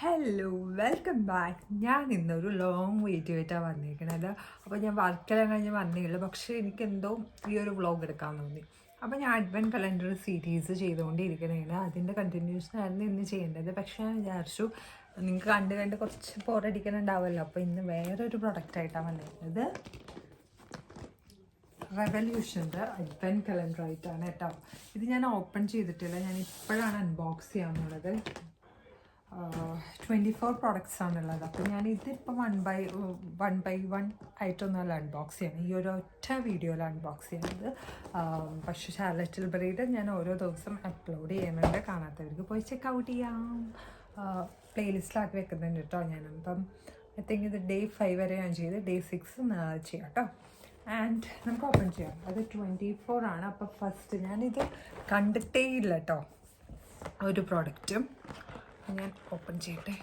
Hello welcome back. ഞാൻ ഇന്നൊരു long video ആയിട്ടാണ് വന്നിരിക്കുന്നത്. അപ്പോൾ ഞാൻ വർക്കെല്ലാം കഴിഞ്ഞ് വന്നേയുള്ളൂ, പക്ഷേ എനിക്കെന്തോ ഈ ഒരു വ്ളോഗ് എടുക്കാൻ തോന്നി. അപ്പോൾ ഞാൻ അഡ്വൻറ്റ് കലണ്ടർ സീരീസ് ചെയ്തുകൊണ്ടിരിക്കണേന് അതിൻ്റെ കണ്ടിന്യൂഷൻ ആയിരുന്നു ഇന്ന് ചെയ്യേണ്ടത്. പക്ഷേ ഞാൻ വിചാരിച്ചു നിങ്ങൾക്ക് കണ്ട് കുറച്ച് ബോറടിക്കുന്നുണ്ടാവുമല്ലോ, അപ്പോൾ ഇന്ന് വേറൊരു പ്രൊഡക്റ്റായിട്ടാണ് വന്നിരിക്കുന്നത്. റെവല്യൂഷൻ്റെ അഡ്വൻറ്റ് കലണ്ടർ ആയിട്ടാണ് കേട്ടോ. ഇത് ഞാൻ ഓപ്പൺ ചെയ്തിട്ടില്ല, ഞാൻ ഇപ്പോഴാണ് അൺബോക്സ് ചെയ്യാനുള്ളത്. 24 പ്രോഡക്റ്റ്സ് ആണുള്ളത്. അപ്പോൾ ഞാൻ ഇതിപ്പോൾ വൺ ബൈ വൺ ആയിട്ടൊന്നുമല്ല അൺബോക്സ് ചെയ്യണം, ഈ ഒരു ഒറ്റ വീഡിയോയിൽ അൺബോക്സ് ചെയ്യുന്നത്. പക്ഷേ ഷാർലറ്റ് ടിൽബറിയുടെ ഞാൻ ഓരോ ദിവസം അപ്ലോഡ് ചെയ്യുന്നുണ്ട്, കാണാത്തവർക്ക് പോയി ചെക്കൗട്ട് ചെയ്യാം. പ്ലേലിസ്റ്റിലാക്കി വെക്കുന്നുണ്ട് കേട്ടോ ഞാൻ. അപ്പം ഐ തിങ്ക് ഇത് ഡേ 5 വരെ ഞാൻ ചെയ്ത് ഡേ 6 ചെയ്യാം കേട്ടോ. ആൻഡ് നമുക്ക് ഓപ്പൺ ചെയ്യാം. അത് 24 ആണ്. അപ്പോൾ ഫസ്റ്റ് ഞാനിത് കണ്ടിട്ടേ ഇല്ല കേട്ടോ ഒരു പ്രോഡക്റ്റും. ഞാൻ ഓപ്പൺ ചെയ്യട്ടെ.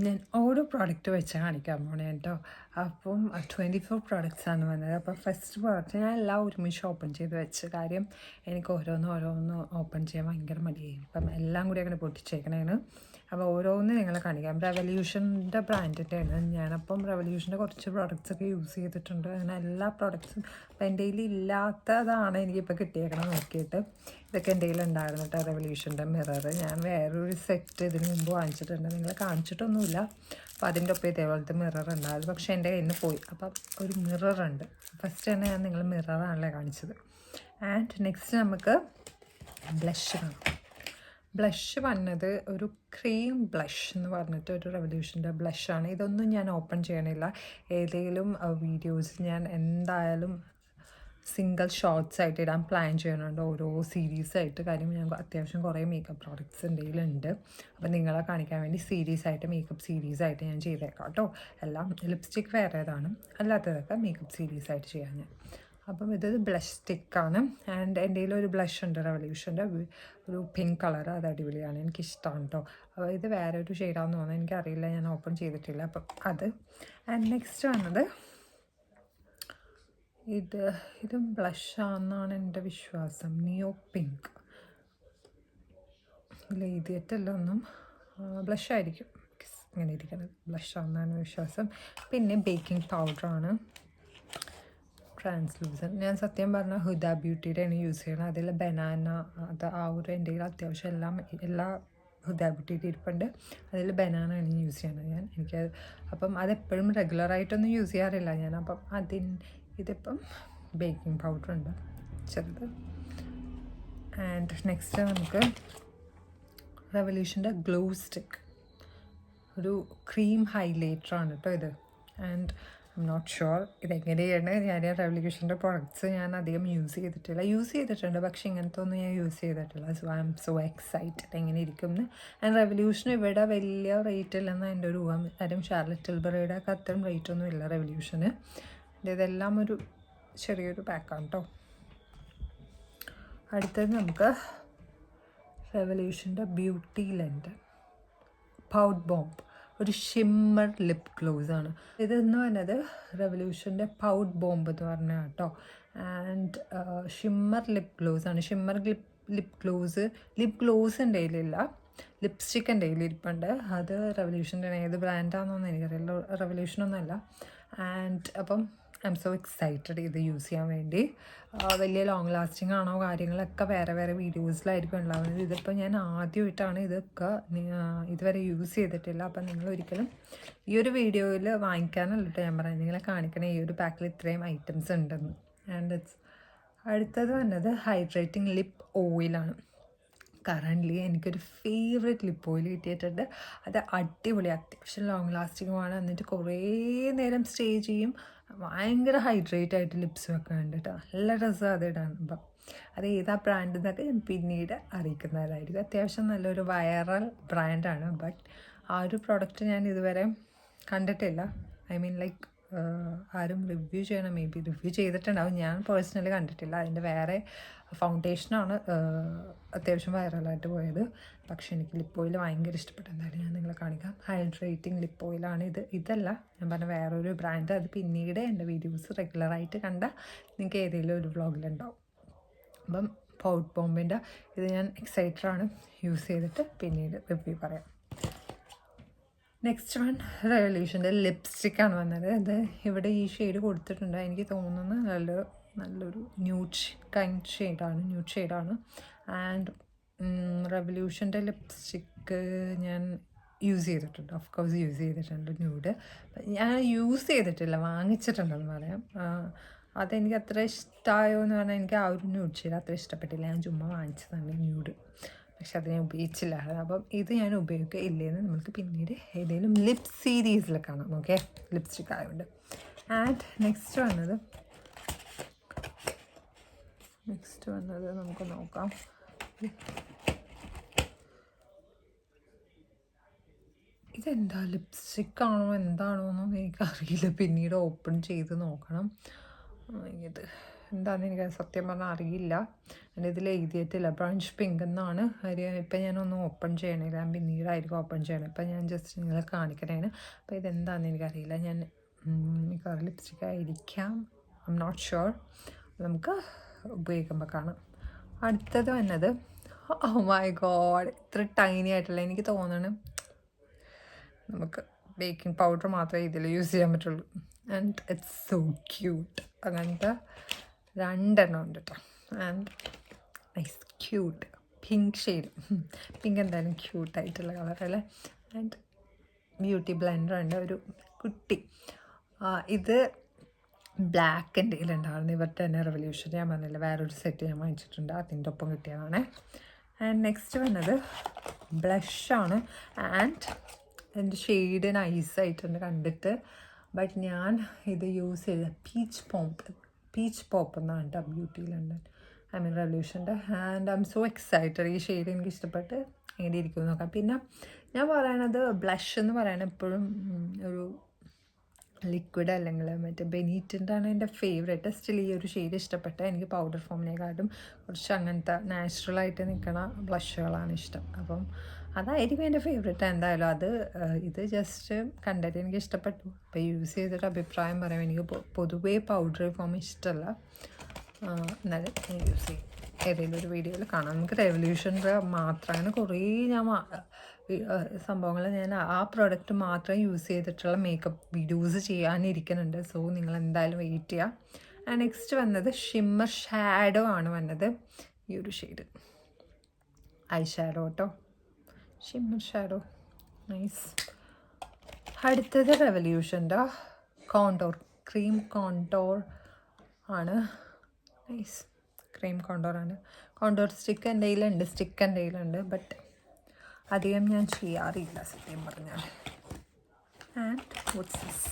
ഞാൻ ഓരോ പ്രോഡക്റ്റ് വെച്ച് കാണിക്കാൻ പോണേ കേട്ടോ. അപ്പം 24 പ്രോഡക്റ്റ്സാണ് വന്നത്. അപ്പോൾ ഫസ്റ്റ് പ്രോഡക്റ്റ് ഞാൻ എല്ലാം ഒരുമിച്ച് ഓപ്പൺ ചെയ്ത് വെച്ച്, കാര്യം എനിക്ക് ഓരോന്ന് ഓപ്പൺ ചെയ്യാൻ ഭയങ്കര മടിയായി. അപ്പം എല്ലാം കൂടി അങ്ങനെ പൊട്ടിച്ചേക്കണേന്. അപ്പോൾ ഓരോന്ന് നിങ്ങളെ കാണിക്കാം. റെവല്യൂഷൻ്റെ ബ്രാൻഡിൻ്റെയാണ്. ഞാനപ്പം റെവല്യൂഷൻ്റെ കുറച്ച് പ്രോഡക്റ്റ്സൊക്കെ യൂസ് ചെയ്തിട്ടുണ്ട്. അങ്ങനെ എല്ലാ പ്രോഡക്റ്റ്സും അപ്പം എൻ്റെ കയ്യിൽ ഇല്ലാത്തതാണ് എനിക്കിപ്പോൾ കിട്ടിയേക്കണം നോക്കിയിട്ട്. ഇതൊക്കെ എൻ്റെ കയ്യിൽ ഉണ്ടായിരുന്നു കേട്ടോ. റെവല്യൂഷൻ്റെ മിറർ ഞാൻ വേറൊരു സെറ്റ് ഇതിന് മുമ്പ് വാങ്ങിച്ചിട്ടുണ്ട്, നിങ്ങളെ കാണിച്ചിട്ടൊന്നുമില്ല. അപ്പോൾ അതിൻ്റെ ഒപ്പം ഇതേപോലത്തെ മിറർ ഉണ്ടായിരുന്നു, പക്ഷേ എൻ്റെ കയ്യിൽ നിന്ന് പോയി. അപ്പം ഒരു മിററുണ്ട്. ഫസ്റ്റ് തന്നെ ഞാൻ നിങ്ങൾ മിററാണല്ലേ കാണിച്ചത്. ആൻഡ് നെക്സ്റ്റ് നമുക്ക് ബ്ലഷ് കാണാം. ബ്ലഷ് വന്നത് ഒരു ക്രീം ബ്ലഷ് എന്ന് പറഞ്ഞിട്ട് ഒരു റെവല്യൂഷൻ്റെ ബ്ലഷാണ്. ഇതൊന്നും ഞാൻ ഓപ്പൺ ചെയ്യണില്ല. ഏതെങ്കിലും വീഡിയോസ് ഞാൻ എന്തായാലും സിംഗിൾ ഷോർട്സ് ആയിട്ട് ഇടാൻ പ്ലാൻ ചെയ്യണുണ്ട്, ഓരോ സീരീസായിട്ട്. കാര്യം ഞാൻ അത്യാവശ്യം കുറേ മേക്കപ്പ് പ്രോഡക്റ്റ്സ് എൻ്റെ കയ്യിലുണ്ട്. അപ്പോൾ നിങ്ങളെ കാണിക്കാൻ വേണ്ടി മേക്കപ്പ് സീരീസായിട്ട് ഞാൻ ചെയ്തേക്കാം കേട്ടോ. എല്ലാം ലിപ്സ്റ്റിക് വേറേതാണ്, അല്ലാത്തതൊക്കെ മേക്കപ്പ് സീരീസായിട്ട് ചെയ്യാൻ ഞാൻ. അപ്പം ഇത് ബ്ലഷ് സ്റ്റിക്കാണ്. ആൻഡ് എൻ്റെ കയ്യിലൊരു ബ്ലഷ് ഉണ്ട് റെവല്യൂഷൻ്റെ, ഒരു പിങ്ക് കളർ. അത് അടിപൊളിയാണ്, എനിക്കിഷ്ടമാണ് കേട്ടോ. അപ്പോൾ ഇത് വേറെ ഒരു ഷെയ്ഡാണെന്ന് തോന്നുന്നു, എനിക്കറിയില്ല, ഞാൻ ഓപ്പൺ ചെയ്തിട്ടില്ല. അപ്പം അത്. ആൻഡ് നെക്സ്റ്റ് വന്നത് ഇതും ബ്ലഷാണെന്നാണ് എൻ്റെ വിശ്വാസം. നിയോ പിങ്ക്. ഇതിൽ എഴുതിയിട്ടല്ല ഒന്നും, ബ്ലഷായിരിക്കും ഇങ്ങനെ ഇരിക്കുന്നത്. ബ്ലഷാണെന്നാണ് വിശ്വാസം. പിന്നെ ബേക്കിംഗ് പൗഡറാണ്, ട്രാൻസ്ലൂസൻ. ഞാൻ സത്യം പറഞ്ഞാൽ ഹുദ ബ്യൂട്ടിയുടെയാണ് യൂസ് ചെയ്യണം. അതിൽ ബനാന, അത് ആ ഒരു എൻ്റെ കയ്യിൽ അത്യാവശ്യം എല്ലാ ഹുദ ബ്യൂട്ടിയുടെ ഇരിപ്പുണ്ട്. അതിൽ ബനാനയാണ് യൂസ് ചെയ്യണത് എനിക്ക്. അപ്പം അതെപ്പോഴും റെഗുലറായിട്ടൊന്നും യൂസ് ചെയ്യാറില്ല ഞാൻ. അപ്പം ഇതിപ്പം ബേക്കിംഗ് പൗഡർ ഉണ്ട് ചെറുത്. ആൻഡ് നെക്സ്റ്റ് നമുക്ക് റെവല്യൂഷൻ്റെ ഗ്ലോ സ്റ്റിക്ക്, ഒരു ക്രീം ഹൈലൈറ്ററാണ് കേട്ടോ ഇത്. And I'm not sure ഇതെങ്ങനെയാണ്. ഞാൻ റെവല്യൂഷൻ്റെ പ്രോഡക്റ്റ്സ് ഞാൻ അധികം യൂസ് ചെയ്തിട്ടുണ്ട്, പക്ഷേ ഇങ്ങനത്തെ ഒന്നും ഞാൻ യൂസ് ചെയ്തിട്ടില്ല. So I M so excited എങ്ങനെ ഇരിക്കും എന്ന്. ആൻഡ് റെവല്യൂഷൻ ഇവിടെ വലിയ റേറ്റ് ഇല്ലെന്ന് എൻ്റെ ഒരു ഊഹം. കാര്യം ഷാർലറ്റ് ടിൽബറിയുടെ ഒക്കെ അത്രയും റേറ്റൊന്നും ഇല്ല റെവല്യൂഷന്. ഇതെല്ലാം ഒരു ചെറിയൊരു പാക്കാണ് കേട്ടോ. അടുത്തത് നമുക്ക് റെവല്യൂഷൻ്റെ ബ്യൂട്ടി ലെൻഡ് പൗഡ് ബോംബ്, ഒരു ഷിമ്മർ ലിപ് ഗ്ലോസ് ആണ്. ഇതെന്ന് പറഞ്ഞത് റെവല്യൂഷൻ്റെ പൗഡ് ബോംബ് എന്ന് പറഞ്ഞാൽ കേട്ടോ. ആൻഡ് ഷിമ്മർ ലിപ് ഗ്ലോസ് ആണ്. ഷിമ്മർ ലിപ് ഗ്ലോസ് എൻ്റെ കയ്യിലില്ല, ലിപ്സ്റ്റിക്ക് എൻ്റെ കയ്യിലിരിപ്പുണ്ട്. അത് റെവല്യൂഷൻ്റെ ഏത് ബ്രാൻഡാണെന്നൊന്നും എനിക്കറിയില്ല, റെവല്യൂഷനൊന്നുമല്ല. ആൻഡ് അപ്പം ഐ എം സോ എക്സൈറ്റഡ് ഇത് യൂസ് ചെയ്യാൻ വേണ്ടി. വലിയ ലോങ് ലാസ്റ്റിംഗ് ആണോ കാര്യങ്ങളൊക്കെ വേറെ വീഡിയോസിലായിരിക്കും ഉണ്ടാവുന്നത്. ഇതിപ്പോൾ ഞാൻ ആദ്യമായിട്ടാണ് ഇതൊക്കെ ഇതുവരെ യൂസ് ചെയ്തിട്ടില്ല. അപ്പം നിങ്ങളൊരിക്കലും ഈ ഒരു വീഡിയോയിൽ വാങ്ങിക്കാനല്ല കേട്ടോ ഞാൻ പറയുന്നത്, നിങ്ങളെ കാണിക്കണ ഈ ഒരു പാക്കിൽ ഇത്രയും ഐറ്റംസ് ഉണ്ടെന്ന്. ആൻഡ് അടുത്തത് വന്നത് ഹൈഡ്രേറ്റിംഗ് ലിപ്പ് ഓയിലാണ്. കറൻ്റ്ലി എനിക്കൊരു ഫേവറേറ്റ് ലിപ്പ് ഓയിൽ കിട്ടിയിട്ടുണ്ട്. അത് അടിപൊളി, അത്യാവശ്യം ലോങ് ലാസ്റ്റിങ്ങുമാണ്. എന്നിട്ട് കുറേ നേരം സ്റ്റേ ചെയ്യും. ഭയങ്കര ഹൈഡ്രേറ്റ് ആയിട്ട് ലിപ്സ് വെക്കുന്നുണ്ട് കേട്ടോ. നല്ല രസമാണ് അത് ഇടാൻ. അപ്പം അത് ഏതാ ബ്രാൻഡ് എന്നൊക്കെ ഞാൻ പിന്നീട് അറിയിക്കുന്നതായിരിക്കും. അത്യാവശ്യം നല്ലൊരു വൈറൽ ബ്രാൻഡാണ്. ബട്ട് ആ ഒരു പ്രോഡക്റ്റ് ഞാൻ ഇതുവരെ കണ്ടിട്ടില്ല. ഐ മീൻ ലൈക്ക് ആരും റിവ്യൂ ചെയ്യണം, മേ ബി റിവ്യൂ ചെയ്തിട്ടുണ്ടാവും, ഞാൻ പേഴ്സണലി കണ്ടിട്ടില്ല. അതിൻ്റെ വേറെ ഫൗണ്ടേഷനാണ് അത്യാവശ്യം വൈറലായിട്ട് പോയത്. പക്ഷേ എനിക്ക് ലിപ്പ് ഓയിൽ ഭയങ്കര ഇഷ്ടപ്പെട്ടു. എന്തായാലും ഞാൻ നിങ്ങളെ കാണിക്കാം. ഹൈഡ്രേറ്റിംഗ് ലിപ്പ് ഓയിലാണ് ഇത്. ഇതല്ല ഞാൻ പറഞ്ഞ വേറൊരു ബ്രാൻഡ്. അത് പിന്നീട് എൻ്റെ വീഡിയോസ് റെഗുലറായിട്ട് കണ്ടാൽ നിങ്ങൾക്ക് ഏതെങ്കിലും ഒരു വ്ളോഗിലുണ്ടാവും. അപ്പം പൗഡ് ബോംബിൻ്റെ ഇത് ഞാൻ എക്സൈറ്റഡാണ്, യൂസ് ചെയ്തിട്ട് പിന്നീട് റിവ്യൂ പറയാം. നെക്സ്റ്റ് വൺ റെവല്യൂഷൻ്റെ ലിപ്സ്റ്റിക്കാണ് വന്നത്. ഇത് ഇവിടെ ഈ ഷെയ്ഡ് കൊടുത്തിട്ടുണ്ട്. എനിക്ക് തോന്നുന്നു നല്ലൊരു ന്യൂഡ് കൈൻഡ് ഷെയ്ഡാണ്. ആൻഡ് റെവല്യൂഷൻ്റെ ലിപ്സ്റ്റിക്ക് ഞാൻ യൂസ് ചെയ്തിട്ടുണ്ട്, ഓഫ് കോഴ്സ് യൂസ് ചെയ്തിട്ടുണ്ട് ന്യൂഡ്. ഞാൻ യൂസ് ചെയ്തിട്ടില്ല, വാങ്ങിച്ചിട്ടുണ്ടെന്ന് പറയാം. അതെനിക്ക് അത്ര ഇഷ്ടമായോ എന്ന് പറഞ്ഞാൽ എനിക്ക് ആ ഒരു ന്യൂഡ് ഷെയ്ഡ് അത്ര ഇഷ്ടപ്പെട്ടില്ല. ഞാൻ ചുമ്മാ വാങ്ങിച്ചതാണ് ന്യൂഡ്, പക്ഷെ അത് ഞാൻ ഉപയോഗിച്ചില്ല. അപ്പം ഇത് ഞാൻ ഉപയോഗിക്കുക ഇല്ലേന്ന് നമുക്ക് പിന്നീട് ഏതെങ്കിലും ലിപ് സീരീസിൽ കാണാം. ഓക്കെ, ലിപ്സ്റ്റിക് ആയതുകൊണ്ട്. ആൻഡ് നെക്സ്റ്റ് വന്നത് നമുക്ക് നോക്കാം. ഇതെന്താ ലിപ്സ്റ്റിക് ആണോ എന്താണോ എന്നൊന്നും എനിക്കറിയില്ല. പിന്നീട് ഓപ്പൺ ചെയ്ത് നോക്കണം. ഇത് എന്താണെന്ന് എനിക്ക് സത്യം പറഞ്ഞാൽ അറിയില്ല. എൻ്റെ ഇതിൽ എഴുതിയിട്ടില്ല. ബ്രഞ്ച് പിങ്ക് എന്നാണ്. ഇപ്പം ഞാനൊന്നും ഓപ്പൺ ചെയ്യണില്ല, ഞാൻ പിന്നീടായിരിക്കും ഓപ്പൺ ചെയ്യണം. ഇപ്പം ഞാൻ ജസ്റ്റ് നിങ്ങളെ കാണിക്കണേന്. അപ്പോൾ ഇതെന്താണെന്ന് എനിക്കറിയില്ല. ഞാൻ മിക്കവാറും ലിപ്സ്റ്റിക് ആയിരിക്കാം, ഐ എം നോട്ട് ഷുവർ. നമുക്ക് ഉപയോഗിക്കുമ്പോൾ കാണാം. അടുത്തത് വന്നത്, ഓ മൈ ഗോഡ്, ഇത്ര ടൈനി ആയിട്ടുള്ള, എനിക്ക് തോന്നണം നമുക്ക് ബേക്കിംഗ് പൗഡർ മാത്രമേ ഇതിൽ യൂസ് ചെയ്യാൻ പറ്റുള്ളൂ. And it's so cute. അങ്ങനത്തെ 2 ഉണ്ട് കേട്ടോ. And nice cute pink shade. Pink എന്തായാലും ക്യൂട്ടായിട്ടുള്ള കളറല്ലേ. ആൻഡ് ബ്യൂട്ടി ബ്ലെൻഡർ ഉണ്ട്, ഒരു കുട്ടി. ഇത് ബ്ലാക്കിൻ്റെ ഉണ്ടായിരുന്നു ഇവരുടെ തന്നെ റെവല്യൂഷൻ. ഞാൻ പറഞ്ഞില്ല, വേറൊരു സെറ്റ് ഞാൻ വാങ്ങിച്ചിട്ടുണ്ട്, അതിൻ്റെ ഒപ്പം കിട്ടിയതാണ്. ആൻഡ് നെക്സ്റ്റ് വന്നത് ബ്ലഷാണ്. ആൻഡ് എൻ്റെ ഷെയ്ഡ് നൈസായിട്ടുണ്ട് കണ്ടിട്ട്. ബട്ട് ഞാൻ ഇത് യൂസ് ചെയ്ത പീച്ച് പോപ്പ് എന്നാണ് കേട്ടോ, ബ്യൂട്ടി ലണ്ടൻ, ഐ മീൻ റെവല്യൂഷൻ്റെ. And I'm so excited. ഈ ഷെയ്ഡ് എനിക്ക് ഇഷ്ടപ്പെട്ട് എങ്ങനെ ഇരിക്കും നോക്കാം. പിന്നെ ഞാൻ പറയണത് ബ്ലഷ് എന്ന് പറയുന്നത് എപ്പോഴും ഒരു ലിക്വിഡ് അല്ലെങ്കിൽ മറ്റേ ബെനീറ്റിൻ്റെ ആണ് എൻ്റെ ഫേവറേറ്റ്. സ്റ്റിൽ ഈ ഒരു ഷെയ്ഡ് ഇഷ്ടപ്പെട്ട എനിക്ക് പൗഡർ ഫോമിനെക്കാട്ടും കുറച്ച് അങ്ങനത്തെ നാച്ചുറലായിട്ട് നിൽക്കുന്ന ബ്ലഷുകളാണ് ഇഷ്ടം. അപ്പം അതായിരിക്കും എൻ്റെ ഫേവറേറ്റ് എന്തായാലും. ഇത് ജസ്റ്റ് കണ്ടിട്ട് എനിക്ക് ഇഷ്ടപ്പെട്ടു. അപ്പോൾ യൂസ് ചെയ്തിട്ട് അഭിപ്രായം പറയാം. എനിക്ക് പൊതുവേ പൗഡർ ഫോം ഇഷ്ടമല്ല, എന്നാലും ഞാൻ യൂസ് ചെയ്യും. ഏതെങ്കിലും ഒരു വീഡിയോയിൽ കാണാം. നമുക്ക് റെവല്യൂഷൻ്റെ മാത്രം അങ്ങനെ കുറേ സംഭവങ്ങൾ ഞാൻ ആ പ്രോഡക്റ്റ് മാത്രം യൂസ് ചെയ്തിട്ടുള്ള മേക്കപ്പ് വീഡിയോസ് ചെയ്യാനിരിക്കുന്നുണ്ട്. സോ നിങ്ങൾ എന്തായാലും വെയിറ്റ് ചെയ്യുക. നെക്സ്റ്റ് വന്നത് ഷിമ്മർ ഷാഡോ ആണ് വന്നത്. ഈ ഒരു ഷെയ്ഡ് ഐ ഷാഡോ കേട്ടോ, ഷിമ്മർ ഷാഡോ, നൈസ്. അടുത്തത് റെവല്യൂഷൻ്റെ ക്രീം കോണ്ടോർ ആണ്. നൈസ് ക്രീം കോണ്ടോറാണ്. കോണ്ടോർ സ്റ്റിക്ക് എൻ്റെ കയ്യിലുണ്ട്, ബട്ട് അധികം ഞാൻ ചെയ്യാറില്ല സത്യം പറഞ്ഞാൽ. And what's this?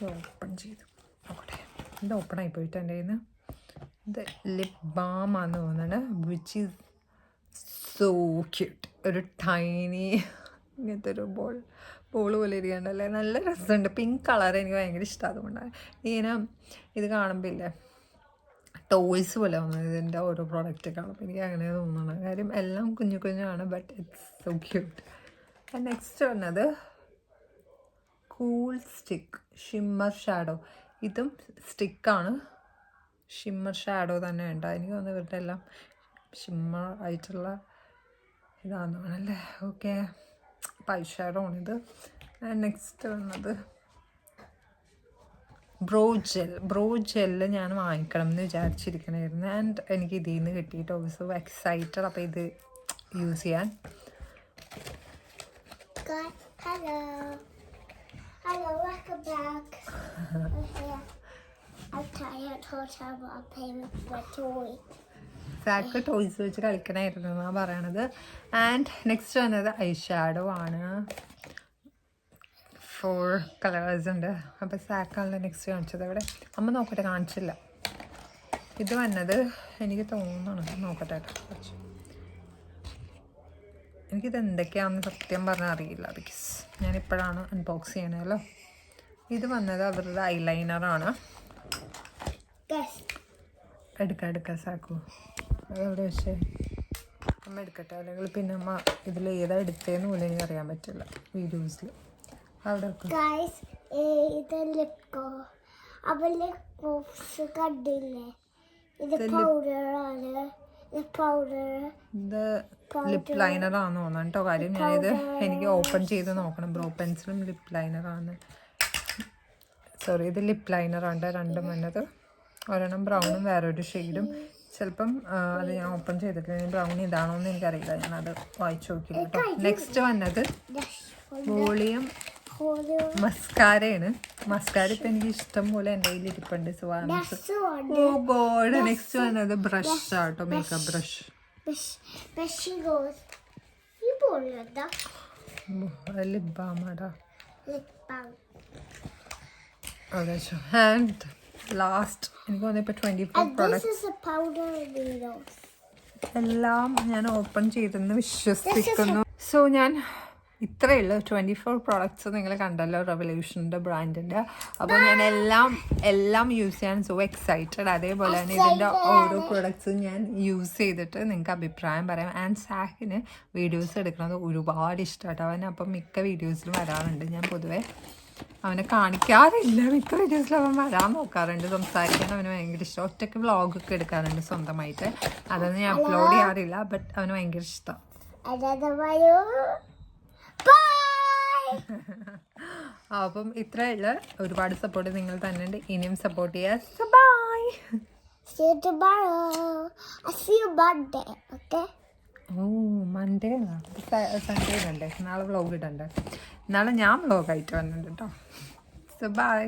ഓപ്പൺ ചെയ്തു നോക്കട്ടെ. ഇത് ഓപ്പണായി പോയിട്ട് എൻ്റെ കയ്യിൽ നിന്ന്. ഇത് ലിപ് ബാം ആണെന്ന് തോന്നുന്നത്, വിച്ച് ഈസ് സോ ക്യൂട്ട്. ഒരു ടൈനി ഇങ്ങനത്തെ ഒരു ബോൾ പോലെ ഇരിക്കണ്ടല്ലേ, നല്ല രസമുണ്ട്. പിങ്ക് കളർ എനിക്ക് ഭയങ്കര ഇഷ്ടം. അതുകൊണ്ടാണ് ഇങ്ങനെ ഇത് കാണുമ്പോൾ ഇല്ലേ ടോയ്സ് പോലെ തോന്നുന്നത്. ഇതിൻ്റെ ഓരോ പ്രോഡക്റ്റ് കാണുമ്പോൾ എനിക്ക് അങ്ങനെ തോന്നണം. കാര്യം എല്ലാം കുഞ്ഞാണ്, but it's so cute. Next വന്നത് കൂൾ സ്റ്റിക്ക് ഷിമ്മർ ഷാഡോ. ഇതും സ്റ്റിക്കാണ്, ഷിമ്മർ ഷാഡോ തന്നെ ഉണ്ട്. എനിക്ക് തോന്നുന്നു ഇവരുടെ എല്ലാം ഷിമ്മർ ആയിട്ടുള്ള ഇതാണെന്ന് തോന്നല്ലേ. ഓക്കെ, പൈ ഷാഡോ ആണിത്. നെക്സ്റ്റ് വന്നത് ബ്രോ ജെല്ല് ഞാൻ വാങ്ങിക്കണം എന്ന് വിചാരിച്ചിരിക്കണമായിരുന്നു. ആൻഡ് എനിക്ക് ഇതിൽ നിന്ന് കിട്ടിയിട്ട് ഓൾസോ എക്സൈറ്റഡ്. അപ്പോൾ ഇത് യൂസ് ചെയ്യാൻ. സാക്ക് ടോയ്സ് വെച്ച് കളിക്കണമായിരുന്നു എന്നാണ് പറയണത്. ആൻഡ് നെക്സ്റ്റ് വന്നത് ഐ ഷാഡോ ആണ്. 4 കളേഴ്സ് ഉണ്ട്. അപ്പോൾ സാക്കാണല്ലോ നെക്സ്റ്റ് കാണിച്ചത്. അവിടെ അമ്മ നോക്കട്ടെ, കാണിച്ചില്ല. ഇത് വന്നത് എനിക്ക് തോന്നണം, നോക്കട്ടെ കുറച്ച്. എനിക്കിത് എന്തൊക്കെയാണെന്ന് സത്യം പറഞ്ഞാൽ അറിയില്ല, ബിക്കോസ് ഞാനിപ്പോഴാണ് അൺബോക്സ് ചെയ്യണമല്ലോ. ഇത് വന്നത് അവരുടെ ഐലൈനറാണ്. എടുക്കാം സാക്കു, അതെവിടെ വെച്ചേ? അമ്മ എടുക്കട്ടെ, അല്ലെങ്കിൽ പിന്നെ അമ്മ ഇതിൽ ഏതാ എടുത്തതെന്ന് പോലും എനിക്ക് അറിയാൻ പറ്റില്ല വീഡിയോസിൽ. അവിടെ കണ്ടില്ലേ, ഇത് പൗഡറാണ്, The powder. ഇത് ലിപ് ലൈനർ ആണെന്ന് തോന്നുന്നു കേട്ടോ. കാര്യം ഞാനിത് എനിക്ക് ഓപ്പൺ ചെയ്ത് നോക്കണം. ബ്രോ പെൻസിലും ലിപ് ലൈനറാണ്. സോറി, ഇത് ലിപ് ലൈനറാണ് രണ്ടും വന്നത്. ഒരെണ്ണം ബ്രൗണും വേറൊരു ഷെയ്ഡും. ചിലപ്പം അത് ഞാൻ ഓപ്പൺ ചെയ്തിട്ടില്ല. ബ്രൗൺ ഇതാണോ എന്ന് എനിക്കറിയില്ല. ഞാനത് വായിച്ചു നോക്കില്ല കേട്ടോ. നെക്സ്റ്റ് വന്നത് വോളിയം മസ്കാരയാണ്. മസ്കാര ഇപ്പം എനിക്ക് ഇഷ്ടം പോലെ എൻ്റെ കയ്യിൽ ഇരിപ്പുണ്ട്. ഓ ഗോഡ്. നെക്സ്റ്റ് വന്നത് ബ്രഷ് ആട്ടോ, മേക്കപ്പ് ബ്രഷ്. ലിപ് ബാമാടാ. അതെ. ആൻഡ് ലാസ്റ്റ് എനിക്ക് തോന്നുന്നു ഇപ്പോൾ 24 പ്രോഡക്റ്റ് എല്ലാം ഞാൻ ഓപ്പൺ ചെയ്തെന്ന് വിശ്വസിക്കുന്നു. സോ ഞാൻ ഇത്രയേ ഉള്ളൂ. 24 പ്രോഡക്ട്സ് നിങ്ങൾ കണ്ടല്ലോ, റെവല്യൂഷൻ്റെ ബ്രാൻഡിൻ്റെ. അപ്പോൾ ഞാൻ എല്ലാം യൂസ് ചെയ്യാൻ സോ എക്സൈറ്റഡ്. അതേപോലെ തന്നെ ഇതിൻ്റെ ഓരോ പ്രൊഡക്ട്സും ഞാൻ യൂസ് ചെയ്തിട്ട് നിങ്ങൾക്ക് അഭിപ്രായം പറയാം. ആൻഡ് സാഹിന് വീഡിയോസ് എടുക്കുന്നത് ഒരുപാട് ഇഷ്ടമായിട്ട്. അവൻ അപ്പം മിക്ക വീഡിയോസിലും വരാറുണ്ട്. ഞാൻ പൊതുവെ അവനെ കാണിക്കാറില്ല. മിക്ക വീഡിയോസിലും അവൻ വരാൻ നോക്കാറുണ്ട്. സംസാരിക്കാൻ അവന് ഭയങ്കര ഇഷ്ടം. ഒറ്റയ്ക്ക് വ്ളോഗൊക്കെ എടുക്കാറുണ്ട് സ്വന്തമായിട്ട്. അതൊന്നും ഞാൻ അപ്ലോഡ് ചെയ്യാറില്ല. ബട്ട് അവന് ഭയങ്കര ഇഷ്ടം. അപ്പം ഇത്രയുള്ള ഒരുപാട് സപ്പോർട്ട് നിങ്ങൾ തന്നെ ഉണ്ട്. ഇനിയും സപ്പോർട്ട് ചെയ്യാം. ബൈ. ഓ മൺഡേ സൺഡേ അല്ലേ? നാളെ വ്ളോഗ് ഇടണ്ടേ? നാളെ ഞാൻ വ്ളോഗായിട്ട് വന്നിട്ടുണ്ട് കേട്ടോ. So by.